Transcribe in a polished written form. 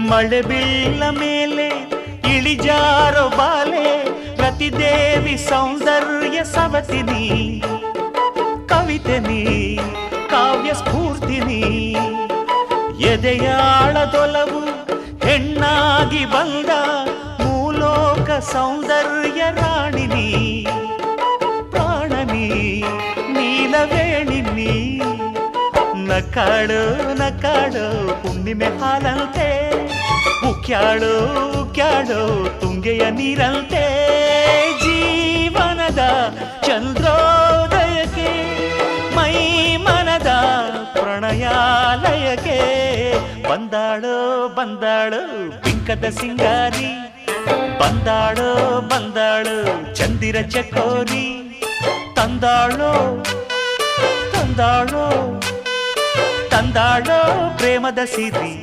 ಮಳೆ ಬೀಳ ಮೇಲೆ ಇಳಿಜಾರೋ ಬಾಲೆ ರತಿದೇವಿ ಸೌಂದರ್ಯ ಸವತಿನಿ ಕವಿತೆನಿ ಕಾವ್ಯ ಸ್ಫೂರ್ತಿನಿ ಎದೆಯಾಳದೊಲವು ಹೆಣ್ಣಾಗಿ ಬಂದ ಮೂಲೋಕ ಸೌಂದರ್ಯ ರಾಣಿನಿ ಪ್ರಾಣನಿ ನೀಲವೇಣಿನಿ ನಕಾಡು ನಕಾಡು ಹುಣ್ಣಿಮೆ ಹಾಲಂತೆ ಉಕ್ಯಾಡು ಉಕ್ಯಾಡು ತುಂಗೆಯ ನೀರಂತೆ ಜೀವನದ ಚಂದ್ರೋದಯಕ್ಕೆ ಮೈ ಮನದ ಪ್ರಣಯಾಲಯಕ್ಕೆ ಬಂದಾಳು ಬಂದಾಳು ಬಿಂಕದ ಸಿಂಗಾರಿ ಬಂದಾಳು ಬಂದಾಳು ಚಂದಿರ ಚಕೋರಿ ತಂದಾಳೋ ತಂದಾಳೋ ತಂದಾಳೋ ಪ್ರೇಮದ ಸಿರಿ